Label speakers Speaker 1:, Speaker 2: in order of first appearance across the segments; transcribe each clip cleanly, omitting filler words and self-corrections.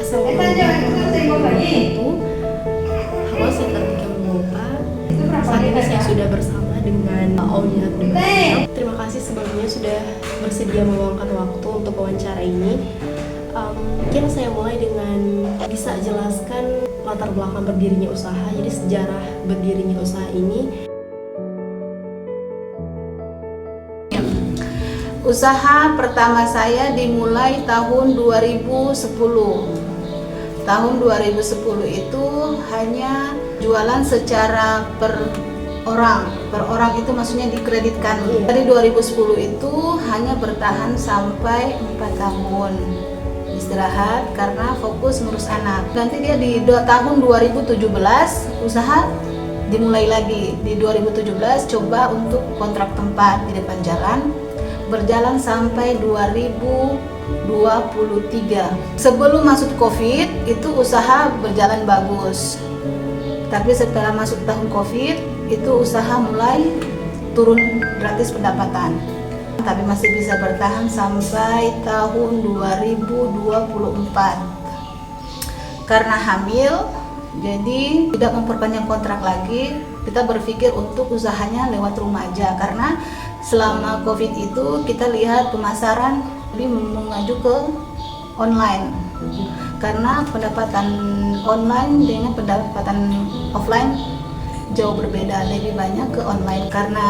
Speaker 1: Assalamualaikum itu halo, saya Kartika Mupa. Saat ini saya sudah bersama dengan owner dengan terima kasih sebelumnya sudah bersedia meluangkan waktu untuk wawancara ini. Mungkin saya mulai dengan bisa jelaskan latar belakang berdirinya usaha, jadi sejarah berdirinya usaha ini.
Speaker 2: Usaha pertama saya dimulai tahun 2010. Tahun 2010 itu hanya jualan secara per orang itu maksudnya dikreditkan. Dari 2010 itu hanya bertahan sampai 4 tahun istirahat karena fokus ngurus anak. Nanti dia di tahun 2017 usaha dimulai lagi. Di 2017 coba untuk kontrak tempat di depan jalan, berjalan sampai 2023. Sebelum masuk COVID itu usaha berjalan bagus. Tapi setelah masuk tahun COVID itu usaha mulai turun gratis pendapatan. Tapi masih bisa bertahan sampai tahun 2024. Karena hamil, jadi tidak memperpanjang kontrak lagi. Kita berpikir untuk usahanya lewat rumah aja, karena selama COVID itu kita lihat pemasaran lebih mengaju ke online, karena pendapatan online dengan pendapatan offline jauh berbeda, lebih banyak ke online. Karena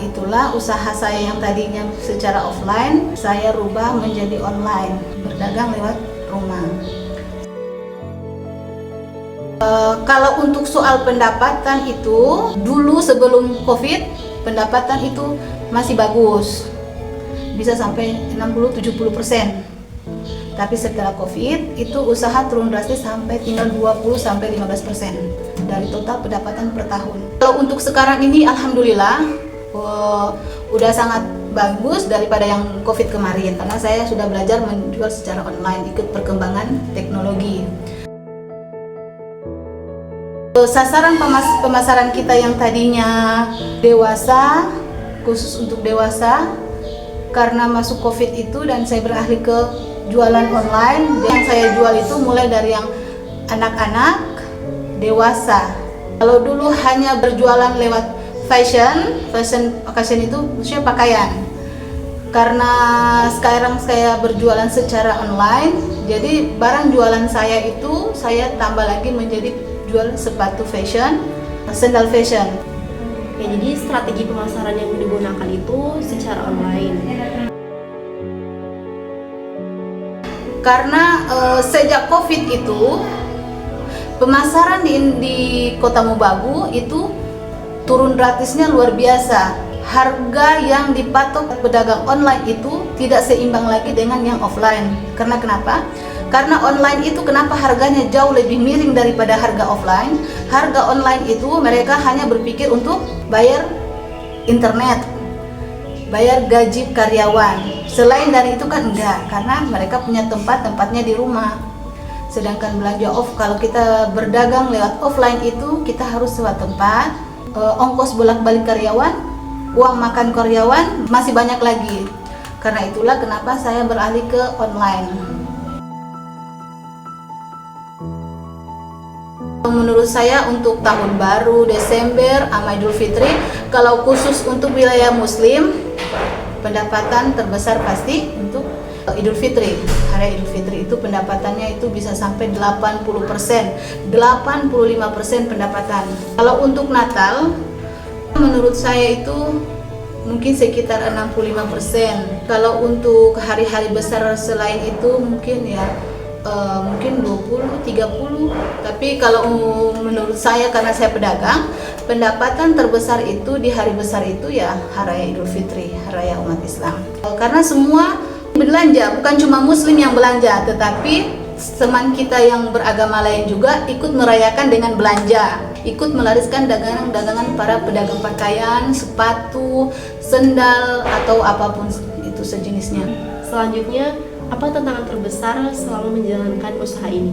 Speaker 2: itulah usaha saya yang tadinya secara offline saya rubah menjadi online, berdagang lewat rumah. Kalau untuk soal pendapatan itu dulu sebelum COVID pendapatan itu masih bagus, bisa sampai 60-70%. Tapi setelah COVID itu usaha turun drastis sampai tinggal 20-15% dari total pendapatan per tahun. Kalau untuk sekarang ini alhamdulillah udah sangat bagus daripada yang COVID kemarin, karena saya sudah belajar menjual secara online, ikut perkembangan teknologi. Sasaran pemasaran kita yang tadinya dewasa, khusus untuk dewasa, karena masuk COVID itu dan saya beralih ke jualan online. Yang saya jual itu mulai dari yang anak-anak, dewasa. Kalau dulu hanya berjualan lewat fashion itu maksudnya pakaian. Karena sekarang saya berjualan secara online, jadi barang jualan saya itu saya tambah lagi menjadi jual sepatu fashion, sandal fashion.
Speaker 1: Ya, jadi strategi pemasaran yang digunakan itu secara online.
Speaker 2: Karena sejak COVID itu pemasaran di Kota Mobagu itu turun gratisnya luar biasa. Harga yang dipatok pedagang online itu tidak seimbang lagi dengan yang offline. Karena kenapa? Karena online itu kenapa harganya jauh lebih miring daripada harga offline? Harga online itu mereka hanya berpikir untuk bayar internet, bayar gaji karyawan. Selain dari itu kan enggak, karena mereka punya tempatnya di rumah. Sedangkan belanja kalau kita berdagang lewat offline itu kita harus sewa tempat, ongkos bolak-balik karyawan, uang makan karyawan masih banyak lagi. Karena itulah kenapa saya beralih ke online. Menurut saya untuk tahun baru, Desember, sama Idul Fitri, kalau khusus untuk wilayah Muslim, pendapatan terbesar pasti untuk Idul Fitri. Hari Idul Fitri itu pendapatannya itu bisa sampai 80%, 85% pendapatan. Kalau untuk Natal, menurut saya itu mungkin sekitar 65%. Kalau untuk hari-hari besar selain itu mungkin ya mungkin 20-30. Tapi kalau menurut saya, karena saya pedagang, pendapatan terbesar itu di hari besar itu ya Hari Raya Idul Fitri, Hari Raya umat Islam. Karena semua belanja, bukan cuma Muslim yang belanja, tetapi teman kita yang beragama lain juga ikut merayakan dengan belanja, ikut melariskan dagangan-dagangan para pedagang pakaian, sepatu, sendal, atau apapun itu sejenisnya.
Speaker 1: Selanjutnya, apa tantangan terbesar selama menjalankan usaha ini?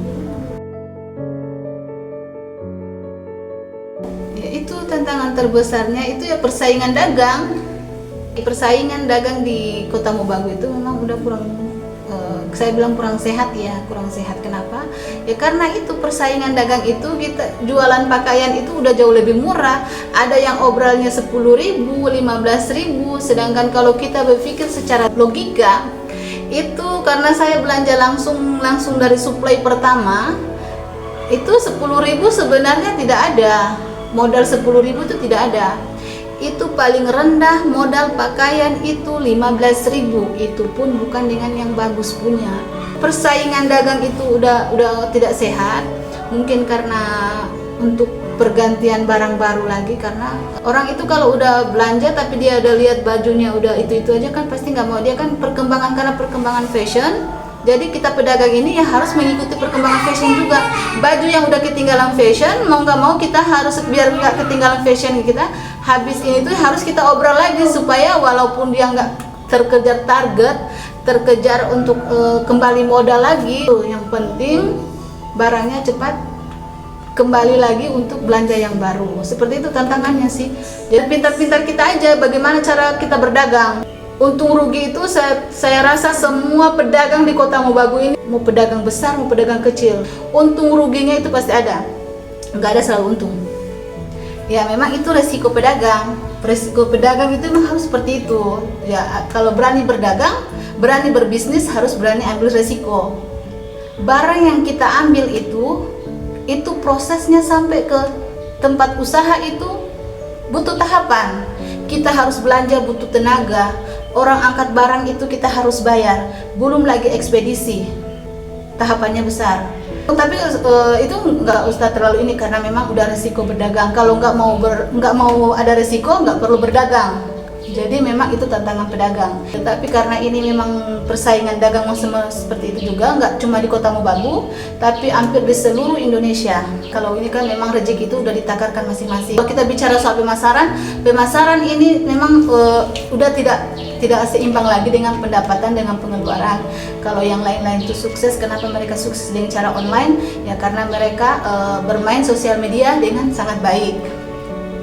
Speaker 2: Ya, itu tantangan terbesarnya itu ya persaingan dagang. Persaingan dagang di Kota Mobagu itu memang udah kurang saya bilang kurang sehat ya, kurang sehat. Kenapa? Ya karena itu persaingan dagang itu, kita jualan pakaian itu udah jauh lebih murah. Ada yang obrolnya 10.000, 15.000, sedangkan kalau kita berpikir secara logika, itu karena saya belanja langsung dari suplai pertama, itu 10.000 sebenarnya tidak ada. Modal 10.000 itu tidak ada. Itu paling rendah modal pakaian itu 15.000, itu pun bukan dengan yang bagus punya. Persaingan dagang itu udah tidak sehat, mungkin karena untuk pergantian barang baru lagi, karena orang itu kalau udah belanja tapi dia udah lihat bajunya udah itu aja kan pasti nggak mau. Dia kan perkembangan, karena perkembangan fashion, jadi kita pedagang ini ya harus mengikuti perkembangan fashion juga. Baju yang udah ketinggalan fashion, mau nggak mau kita harus, biar nggak ketinggalan fashion kita, habis ini tuh harus kita obrol lagi supaya walaupun dia nggak terkejar target, terkejar untuk kembali modal lagi, yang penting barangnya cepat kembali lagi untuk belanja yang baru. Seperti itu tantangannya sih. Jadi pintar-pintar kita aja bagaimana cara kita berdagang. Untung rugi itu saya rasa semua pedagang di Kota Mobagu ini, mau pedagang besar mau pedagang kecil, untung ruginya itu pasti ada, nggak ada selalu untung. Ya memang itu resiko pedagang. Resiko pedagang itu memang harus seperti itu. Ya kalau berani berdagang, berani berbisnis, harus berani ambil resiko. Barang yang kita ambil itu prosesnya sampai ke tempat usaha itu butuh tahapan. Kita harus belanja, butuh tenaga. Orang angkat barang itu kita harus bayar. Belum lagi ekspedisi. Tahapannya besar. Tapi itu nggak usah terlalu ini, karena memang udah resiko berdagang. Kalau nggak mau ada resiko, nggak perlu berdagang. Jadi memang itu tantangan pedagang. Tapi karena ini memang persaingan dagang seperti itu juga, nggak cuma di Kota Mobagu, tapi hampir di seluruh Indonesia. Kalau ini kan memang rezeki itu udah ditakarkan masing-masing. Kalau kita bicara soal pemasaran ini memang udah tidak seimbang lagi dengan pendapatan, dengan pengeluaran. Kalau yang lain-lain itu sukses, kenapa mereka sukses dengan cara online? Ya karena mereka bermain sosial media dengan sangat baik.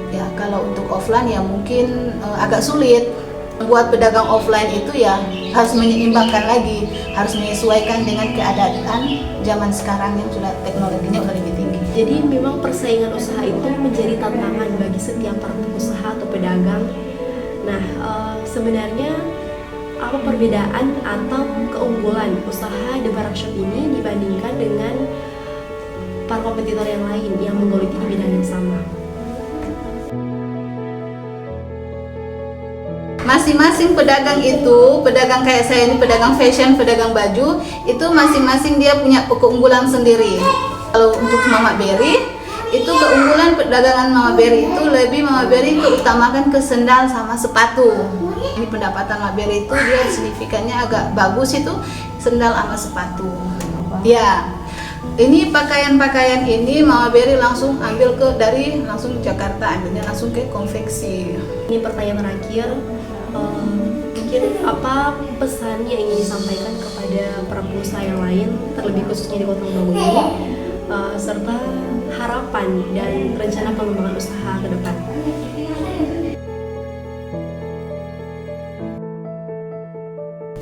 Speaker 2: Ya kalau untuk offline ya mungkin agak sulit. Buat pedagang offline itu ya harus menyeimbangkan lagi, harus menyesuaikan dengan keadaan zaman sekarang yang sudah teknologinya udah lebih tinggi.
Speaker 1: Jadi memang persaingan usaha itu menjadi tantangan bagi setiap pelaku usaha atau pedagang. Nah, sebenarnya apa perbedaan atau keunggulan usaha The Barak Shop ini dibandingkan dengan para kompetitor yang lain yang menggeluti di bidang yang sama?
Speaker 2: Masing-masing pedagang itu, pedagang kayak saya ini, pedagang fashion, pedagang baju, itu masing-masing dia punya keunggulan sendiri. Kalau untuk Mama Berry, itu keunggulan perdagangan Mama Berry itu lebih Mama Berry keutamakan ke sendal sama sepatu. Ini pendapatan Mama Berry itu dia signifikannya agak bagus, itu sendal sama sepatu. Ya, ini pakaian-pakaian ini Mama Berry langsung ambil dari Jakarta, ambilnya langsung ke konveksi.
Speaker 1: Ini pertanyaan terakhir. Mungkin apa pesan yang ingin disampaikan kepada para pengusaha yang lain, terlebih khususnya di Kota Mobagu ini, serta harapan dan rencana pengembangan usaha ke depan?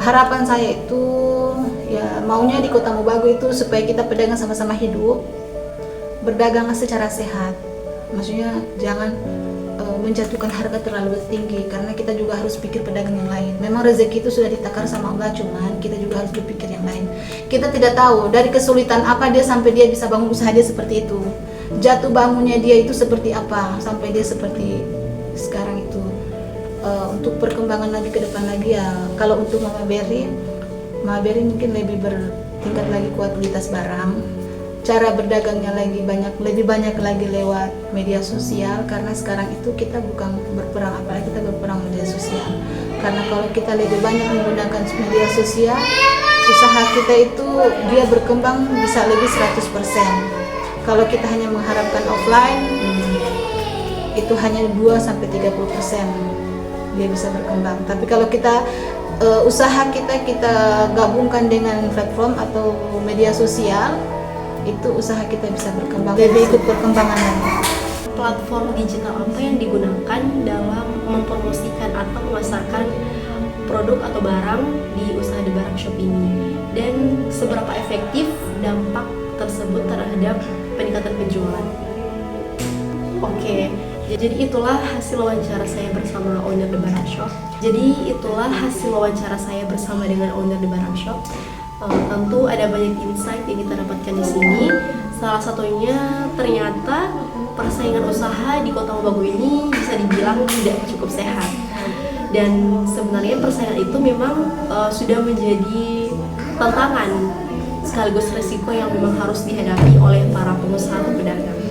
Speaker 2: Harapan saya itu ya maunya di Kota Mobagu itu supaya kita pedagang sama-sama hidup, berdagang secara sehat. Maksudnya jangan menjatuhkan harga terlalu tinggi, karena kita juga harus pikir pedagang yang lain. Memang rezeki itu sudah ditakar sama Allah, cuman kita juga harus berpikir yang lain. Kita tidak tahu dari kesulitan apa dia sampai dia bisa bangun usaha dia seperti itu. Jatuh bangunnya dia itu seperti apa sampai dia seperti sekarang itu. Untuk perkembangan lagi ke depan lagi ya, kalau untuk Mama Berry mungkin lebih bertingkat lagi kualitas barang. Cara berdagangnya lebih banyak lagi lewat media sosial, karena sekarang itu kita bukan berperang, apalagi kita berperang media sosial. Karena kalau kita lebih banyak menggunakan media sosial, usaha kita itu dia berkembang bisa lebih 100%. Kalau kita hanya mengharapkan offline, itu hanya 2-30% dia bisa berkembang. Tapi kalau kita usaha kita gabungkan dengan platform atau media sosial, itu usaha kita bisa berkembang, lebih ikut perkembangan lagi.
Speaker 1: Platform digital apa yang digunakan dalam mempromosikan atau memasarkan produk atau barang di usaha The Barang Shop ini, dan seberapa efektif dampak tersebut terhadap peningkatan penjualan. Oke, jadi itulah hasil wawancara saya bersama owner The Barang Shop. Dengan owner The Barang Shop. Tentu ada banyak insight yang kita dapatkan di sini. Salah satunya ternyata persaingan usaha di Kota Mobagu ini bisa dibilang tidak cukup sehat. Dan sebenarnya persaingan itu memang sudah menjadi tantangan sekaligus resiko yang memang harus dihadapi oleh para pengusaha atau pedagang.